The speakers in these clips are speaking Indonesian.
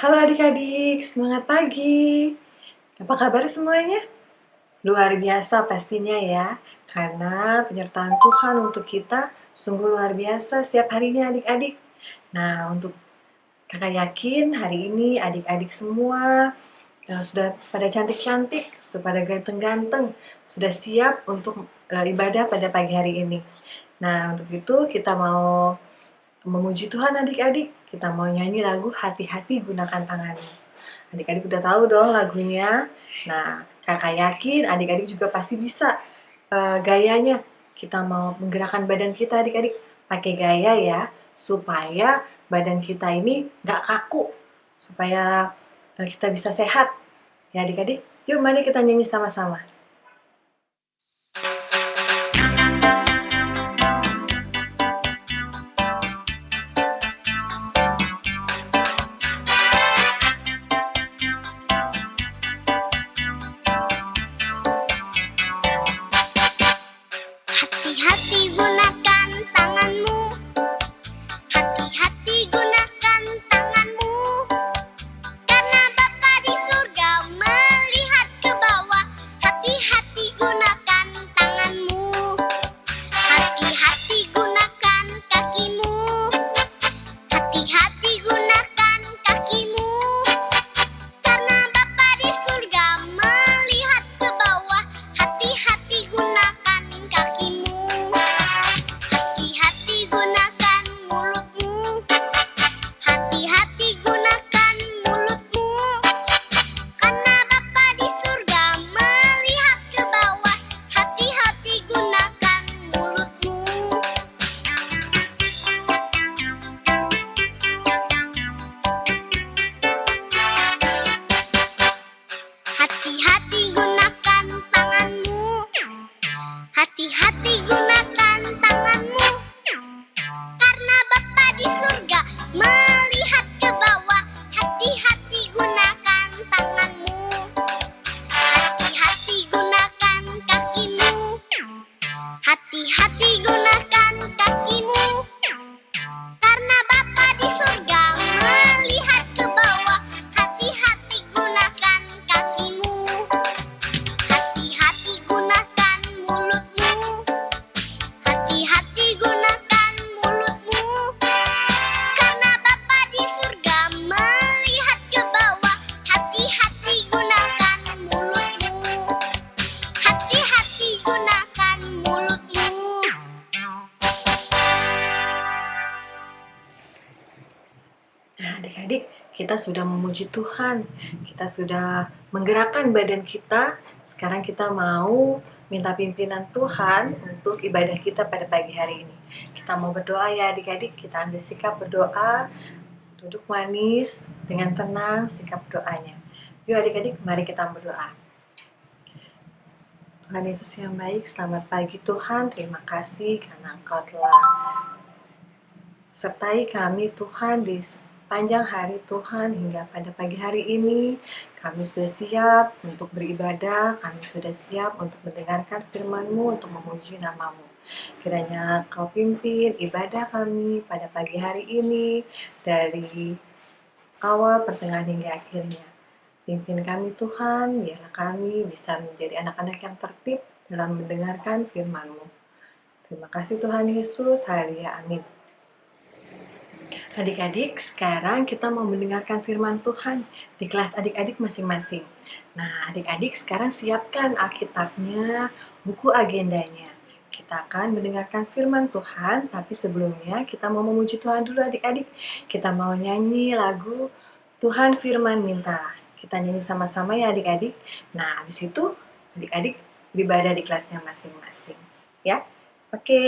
Halo adik-adik, semangat pagi. Apa kabar semuanya? Luar biasa pastinya ya, karena penyertaan Tuhan untuk kita sungguh luar biasa setiap harinya adik-adik. Nah, untuk kakak yakin hari ini adik-adik semua sudah pada cantik-cantik, sudah pada ganteng-ganteng, sudah siap untuk ibadah pada pagi hari ini. Nah, untuk itu kita mau memuji Tuhan adik-adik, kita mau nyanyi lagu Hati-hati Gunakan Tanganmu. Adik-adik udah tahu dong lagunya. Nah, kakak yakin adik-adik juga pasti bisa gayanya. Kita mau menggerakkan badan kita adik-adik pakai gaya ya, supaya badan kita ini nggak kaku, supaya kita bisa sehat. Ya adik-adik, yuk mari kita nyanyi sama-sama. Hati-hati gunakan tanganmu. Hati-hati gunakan tanganmu. Karena Bapa di surga melihat ke bawah. Hati-hati gunakan tanganmu. Hati-hati gunakan kakimu. Hati-hati gunakan kakimu. Karena Bapa di surga melihat ke bawah. Hati-hati gunakan kakimu. Hati-hati gunakan mulutmu. Hati-hati gunakan mulutmu. Karena Bapa di surga melihat ke bawah. Hati-hati gunakan mulutmu. Hati-hati gunakan tanganmu. Hati-hati gunakan tanganmu. Karena Bapa di surga melihat ke bawah. Hati-hati gunakan tanganmu. Hati-hati gunakan kakimu. Hati-hati gunakan kakimu. Karena Bapa di surga melihat ke bawah. Hati-hati gunakan kakimu. Hati-hati gunakan mulutmu. Hati-hati gunakan mulutmu. Karena Bapa di surga melihat ke bawah. Hati-hati gunakan mulutmu. Hati-hati gunakan mulutmu. Nah, adik-adik, kita sudah memuji Tuhan, kita sudah menggerakkan badan kita. Sekarang kita mau minta pimpinan Tuhan untuk ibadah kita pada pagi hari ini. Kita mau berdoa ya adik-adik, kita ambil sikap berdoa, duduk manis, dengan tenang sikap doanya. Yuk adik-adik, mari kita berdoa. Tuhan Yesus yang baik, selamat pagi Tuhan, terima kasih karena Engkau telah sertai kami Tuhan di panjang hari Tuhan hingga pada pagi hari ini. Kami sudah siap untuk beribadah, kami sudah siap untuk mendengarkan firman-Mu, untuk memuji nama-Mu. Kiranya Kau pimpin ibadah kami pada pagi hari ini dari awal, pertengahan hingga akhirnya. Pimpin kami Tuhan, biarlah kami bisa menjadi anak-anak yang tertib dalam mendengarkan firman-Mu. Terima kasih Tuhan Yesus, haleluya, amin. Adik-adik, sekarang kita mau mendengarkan firman Tuhan di kelas adik-adik masing-masing. Nah, adik-adik sekarang siapkan Alkitabnya, buku agendanya. Kita akan mendengarkan firman Tuhan, tapi sebelumnya kita mau memuji Tuhan dulu adik-adik. Kita mau nyanyi lagu Tuhan Firman Minta. Kita nyanyi sama-sama ya adik-adik. Nah, habis itu adik-adik beribadah di kelasnya masing-masing. Ya, oke.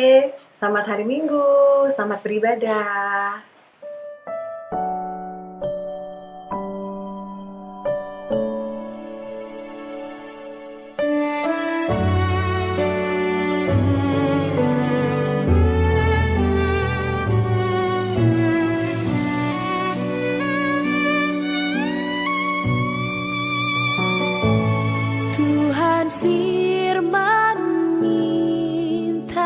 Selamat hari Minggu, selamat beribadah. Tuhan firman mintalah,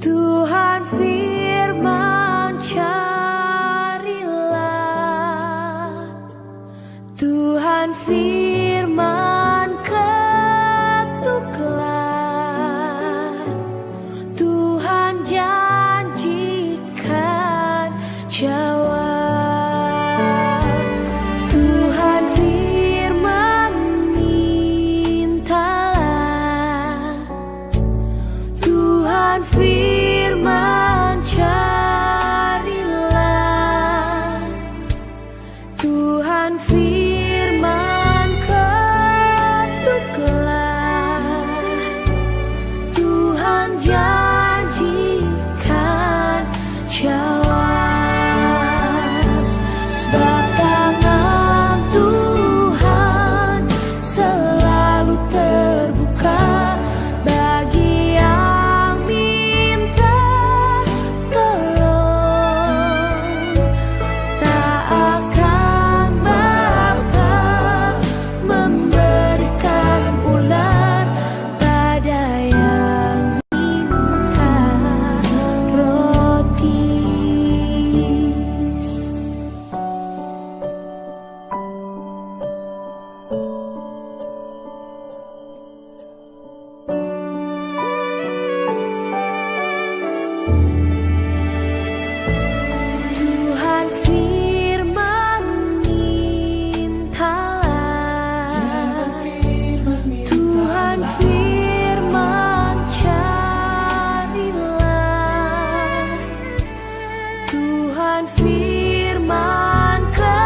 Tuhan firman dan firman ketuklah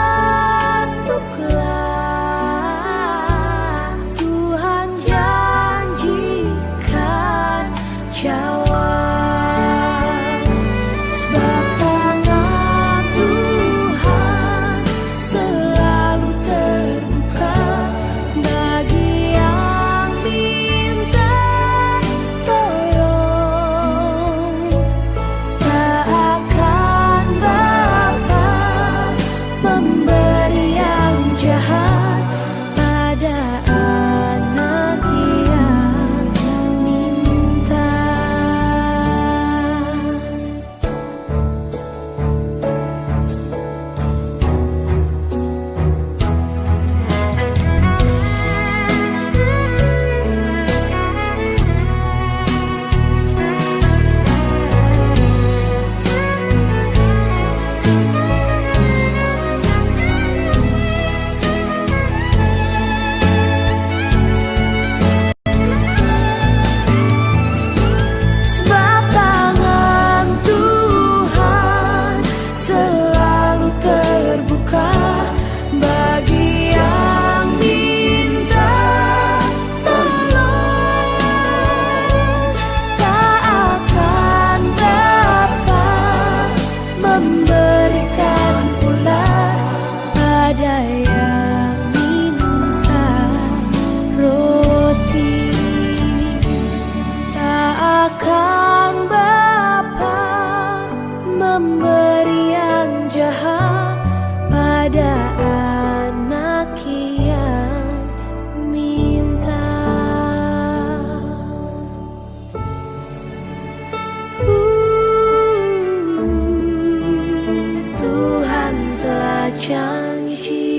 Tuhan janjikan jawab. Sebab tangan Tuhan selalu terbuka bagi yang minta tolong. Tak akan Bapa memberi yang jahat pada anak yang minta. Sebab tangan Tuhan selalu terbuka bagi yang minta tolong. Tak akan Bapa memberikan pula pada yang minta roti. Tak akan Bapa memberi yang jahat pada anak yang minta. Tuhan telah janji.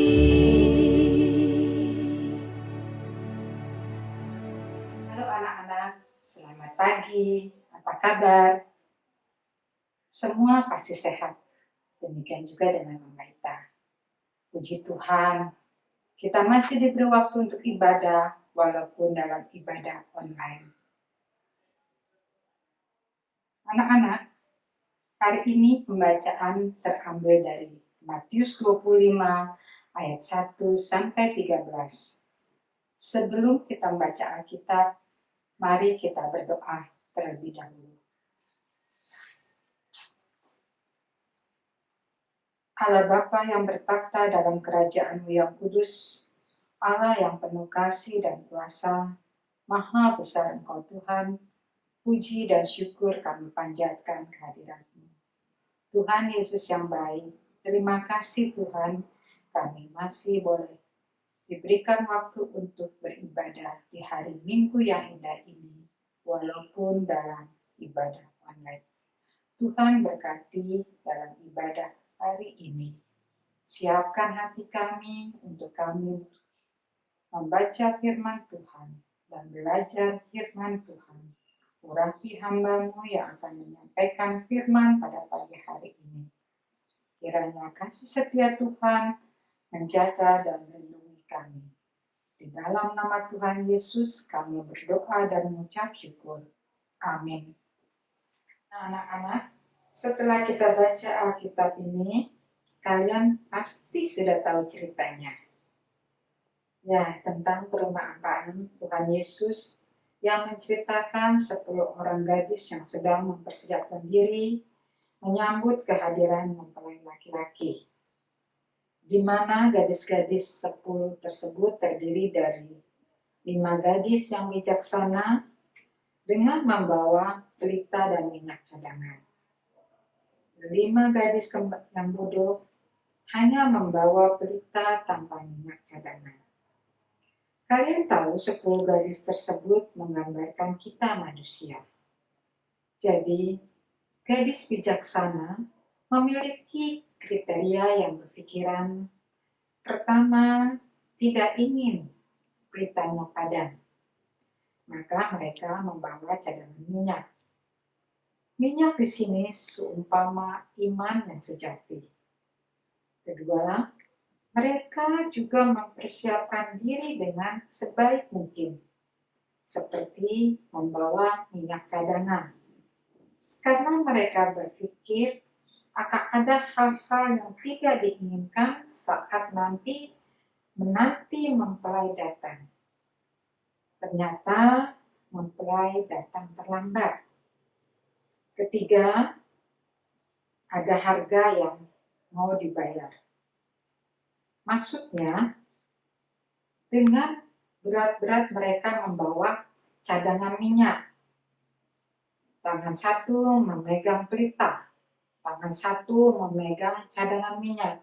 Halo anak-anak, selamat pagi. Apa kabar? Semua pasti sehat. Demikian juga dengan Mama Ita. Puji Tuhan, kita masih diberi waktu untuk ibadah walaupun dalam ibadah online. Anak-anak, hari ini pembacaan terambil dari Matius 25 ayat 1 sampai 13. Sebelum kita membaca Alkitab, mari kita berdoa terlebih dahulu. Allah Bapa yang bertakhta dalam kerajaan-Mu yang kudus, Allah yang penuh kasih dan kuasa, Maha besar Engkau Tuhan, puji dan syukur kami panjatkan kehadirat-Mu. Tuhan Yesus yang baik, terima kasih Tuhan, kami masih boleh diberikan waktu untuk beribadah di hari Minggu yang indah ini, walaupun dalam ibadah online. Tuhan berkati dalam ibadah hari ini. Siapkan hati kami untuk kami membaca firman Tuhan dan belajar firman Tuhan. Urapi hamba-Mu yang akan menyampaikan firman pada pagi hari ini. Kiranya kasih setia Tuhan menjaga dan melindungi kami. Di dalam nama Tuhan Yesus kami berdoa dan mengucap syukur. Amin. Nah, anak-anak, setelah kita baca Alkitab ini, kalian pasti sudah tahu ceritanya. Ya, tentang perumpamaan Tuhan Yesus yang menceritakan 10 orang gadis yang sedang mempersiapkan diri menyambut kehadiran mempelai laki-laki. Di mana gadis-gadis 10 tersebut terdiri dari 5 gadis yang bijaksana dengan membawa pelita dan minyak cadangan. 5 gadis yang bodoh hanya membawa pelita tanpa minyak cadangan. Kalian tahu 10 gadis tersebut menggambarkan kita manusia. Jadi, gadis bijaksana memiliki kriteria yang berpikiran. Pertama, tidak ingin pelitanya padam. Maka mereka membawa cadangan minyak. Minyak di sini seumpama iman yang sejati. Kedua, mereka juga mempersiapkan diri dengan sebaik mungkin, seperti membawa minyak cadangan. Karena mereka berpikir akan ada hal-hal yang tidak diinginkan saat menanti mempelai datang. Ternyata mempelai datang terlambat. Ketiga, ada harga yang mau dibayar. Maksudnya, dengan berat-berat mereka membawa cadangan minyak. Tangan satu memegang pelita, tangan satu memegang cadangan minyak.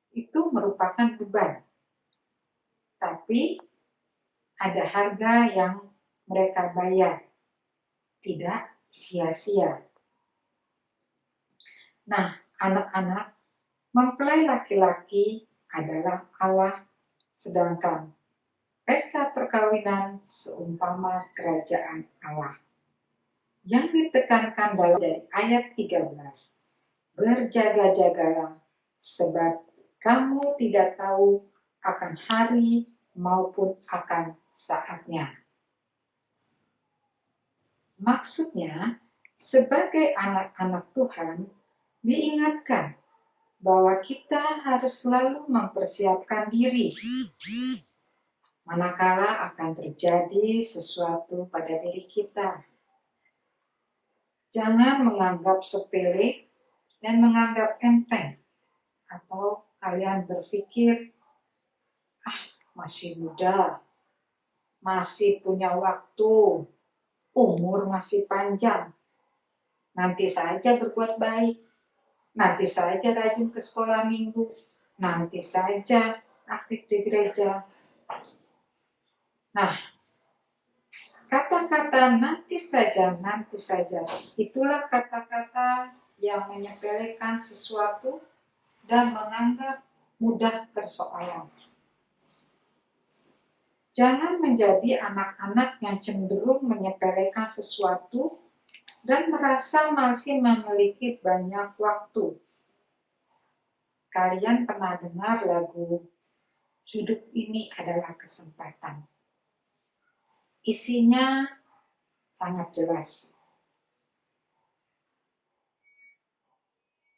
Itu merupakan beban. Tapi ada harga yang mereka bayar. Tidak sia-sia. Nah, anak-anak, mempelai laki-laki adalah Allah, sedangkan pesta perkawinan seumpama kerajaan Allah. Yang ditekankan dari ayat 13, berjaga-jagalah, sebab kamu tidak tahu akan hari maupun akan saatnya. Maksudnya, sebagai anak-anak Tuhan, diingatkan bahwa kita harus selalu mempersiapkan diri manakala akan terjadi sesuatu pada diri kita. Jangan menganggap sepele dan menganggap enteng, atau kalian berpikir, masih muda, masih punya waktu, umur masih panjang, nanti saja berbuat baik, nanti saja rajin ke sekolah minggu, nanti saja aktif di gereja. Nah, kata-kata nanti saja, itulah kata-kata yang menyepelekan sesuatu dan menganggap mudah persoalan. Jangan menjadi anak-anak yang cenderung menyepelekan sesuatu dan merasa masih memiliki banyak waktu. Kalian pernah dengar lagu "Hidup Ini Adalah Kesempatan"? Isinya sangat jelas.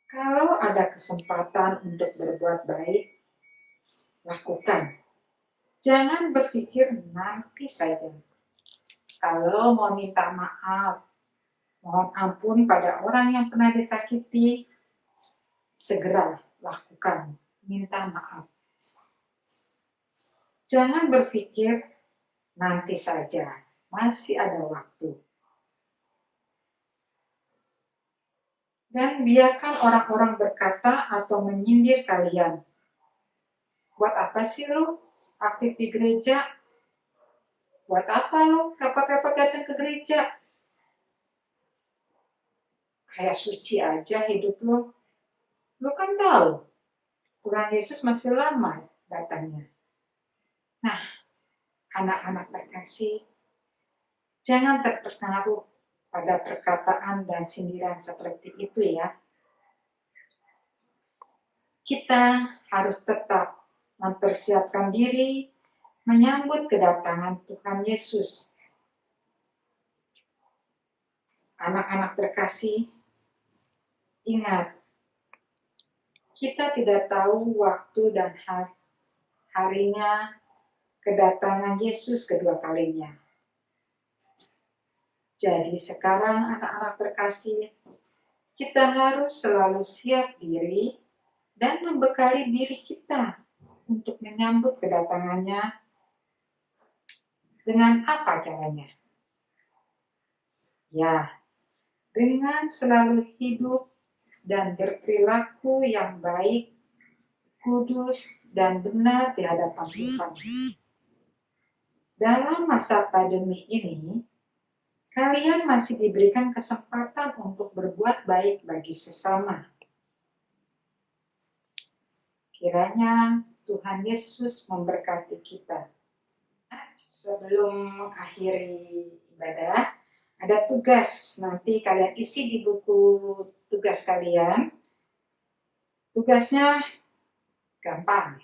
Kalau ada kesempatan untuk berbuat baik, lakukan. Jangan berpikir nanti saja. Kalau mau minta maaf, mohon ampun pada orang yang pernah disakiti, segera lakukan, minta maaf. Jangan berpikir nanti saja, masih ada waktu. Dan biarkan orang-orang berkata atau menyindir kalian. Buat apa sih lu aktif di gereja? Buat apa lu repot-repot datang ke gereja? Kayak suci aja hidup lu. Lu kan tahu, Tuhan Yesus masih lama datangnya. Nah, anak-anak terkasih, jangan terpengaruh pada perkataan dan sindiran seperti itu ya. Kita harus tetap mempersiapkan diri menyambut kedatangan Tuhan Yesus. Anak-anak terkasih, ingat, kita tidak tahu waktu dan harinya kedatangan Yesus kedua kalinya. Jadi sekarang anak-anak terkasih, kita harus selalu siap diri dan membekali diri kita untuk menyambut kedatangannya. Dengan apa caranya? Ya, dengan selalu hidup dan berperilaku yang baik, kudus, dan benar di hadapan Tuhan. Dalam masa pandemi ini, kalian masih diberikan kesempatan untuk berbuat baik bagi sesama. Kiranya Tuhan Yesus memberkati kita. Sebelum mengakhiri ibadah, ada tugas. Nanti kalian isi di buku tugas kalian. Tugasnya gampang.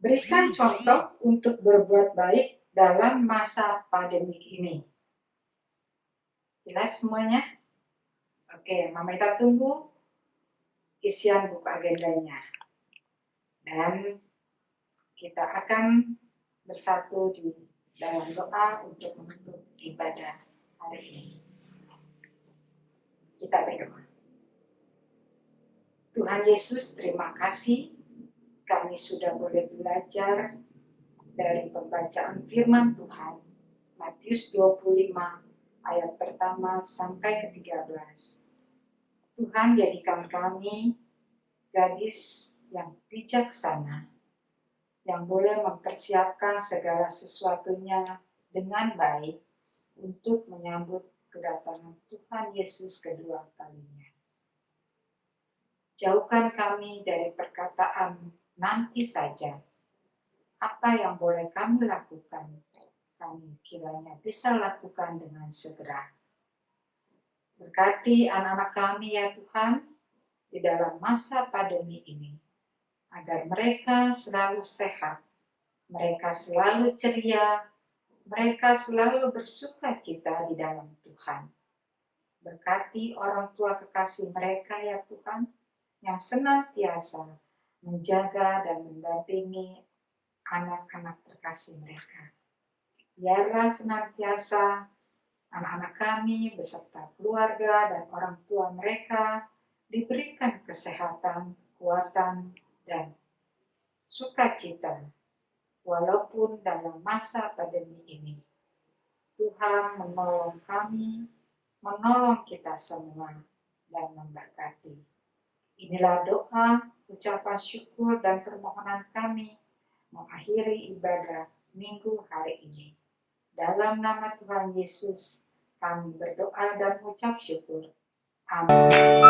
Berikan contoh untuk berbuat baik dalam masa pandemi ini. Jelas semuanya? Oke, Mama Ita tunggu isian buku agendanya. Dan kita akan bersatu di dalam doa untuk menutup ibadah hari ini. Kita berdoa. Tuhan Yesus, terima kasih kami sudah boleh belajar dari pembacaan firman Tuhan Matius 25 ayat pertama sampai ke-13. Tuhan, jadikan kami gadis yang bijaksana, yang boleh mempersiapkan segala sesuatunya dengan baik untuk menyambut kedatangan Tuhan Yesus kedua kalinya. Jauhkan kami dari perkataan nanti saja. Apa yang boleh kami lakukan, kami kiranya bisa lakukan dengan segera. Berkati anak-anak kami ya Tuhan, di dalam masa pandemi ini, agar mereka selalu sehat, mereka selalu ceria, mereka selalu bersuka cita di dalam Tuhan. Berkati orang tua kekasih mereka ya Tuhan, yang senantiasa menjaga dan mendampingi anak-anak terkasih mereka. Biarlah senantiasa anak-anak kami beserta keluarga dan orang tua mereka diberikan kesehatan, kekuatan, dan sukacita walaupun dalam masa pandemi ini. Tuhan menolong kami, menolong kita semua, dan memberkati. Inilah doa, ucapan syukur dan permohonan kami mengakhiri ibadah minggu hari ini. Dalam nama Tuhan Yesus, kami berdoa dan mengucap syukur. Amin.